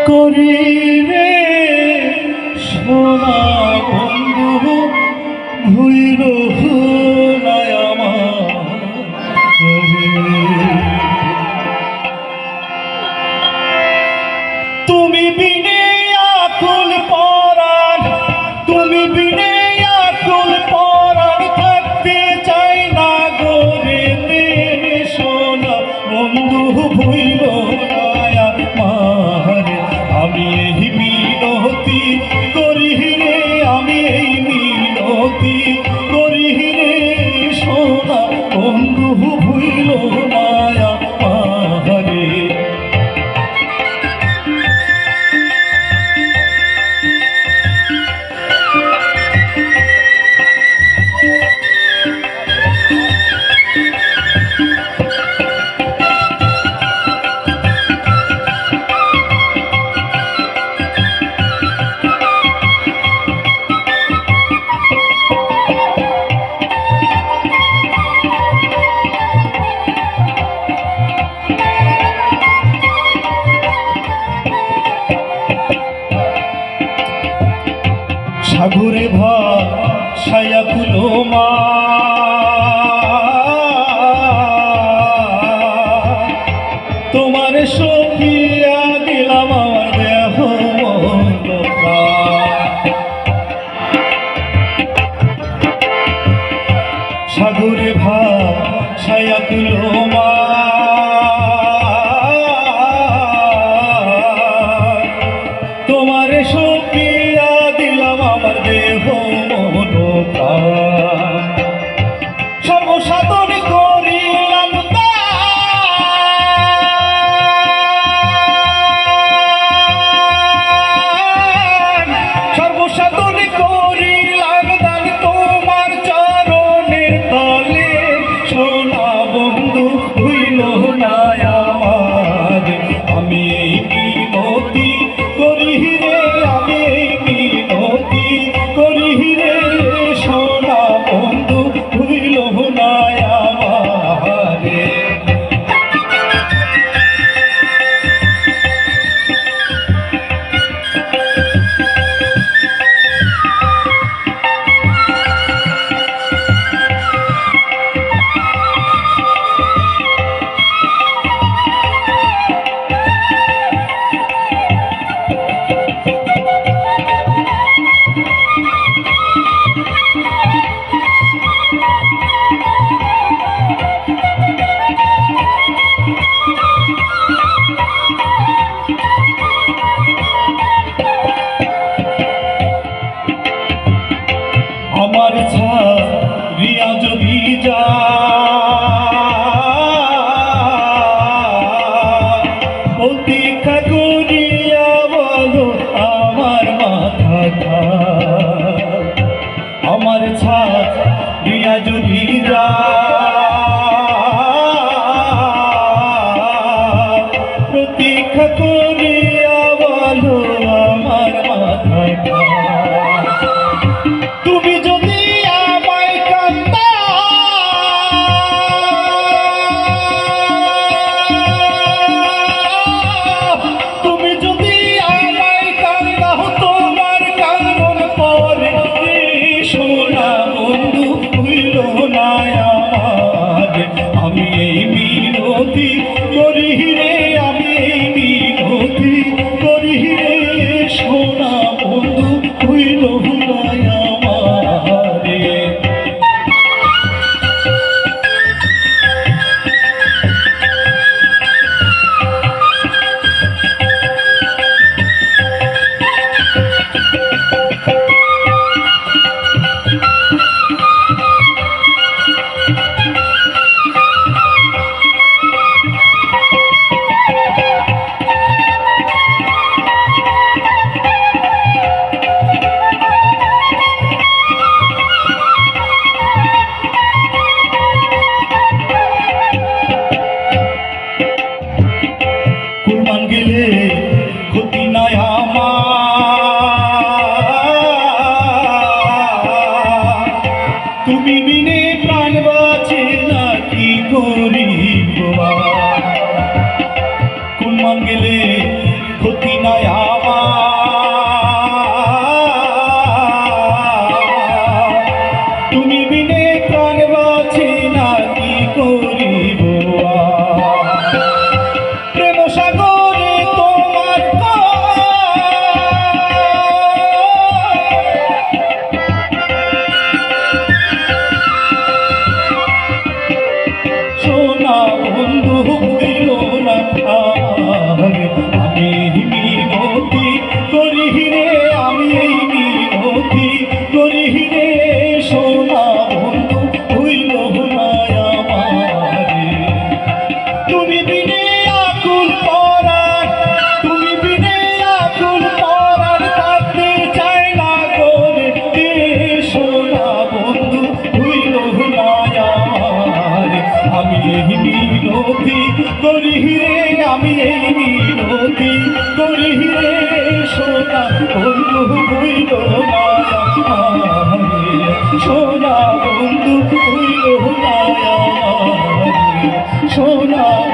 করি রে সোনা বন্ধু ভুইল না আমার তুমি বিনে আকুল পরাণ তুমি বিনে আকুল পরাণ থাকতে চাই না গোরে সোনা বন্ধু ভুইল না আমার আমি এই মিনতি করি রে আমি এই মিনতি করি রে সোনা বন্ধু ভুইল না আমারে সাগরে ভাসায়া কুলো মা তোমার সখিয়া দিলাম আমার দেহ সাগরে ভাসায়া কুলো মা তোমার সখিয়া দিলাম আমার দেহ মন প্রাণ সর্বসাধন করিলাম দান সর্বসাধন করিলাম দান তোমার চরণের তলে সোনা বন্ধু হইল না আমার আমি এই মিনতি করি রে আমি এই মিনতি করি রে সোনা বন্ধু ভুইল না আমারে আমার ছাড়িয়া যদি যা প্রতীক্ষা করিয়া বলো আমার মাথা আমার ছাড়িয়া যদি যা প্রতীক্ষা করিয়া বলো আমার মাথা তুমি যদি আমায় কান্দা তুমি যদি আমায় কান্দা তোমার কারণ পরে সোনা বন্ধু হইল না আমার আমি এই মিনতি করি রে আমি এই মিনতি করি রে সোনা বন্ধু হইল না আমারে কুরবান গেলে ক্ষতি নাই আমার তুমি বিনে প্রাণ বাঁচে না কি করিব কুরবান গেলে ক্ষতি নাই রে আমি এই মিনতি করি রে সোনা বন্ধু হইল না আমারে সোনা বন্ধু হইল না আমারে সোনা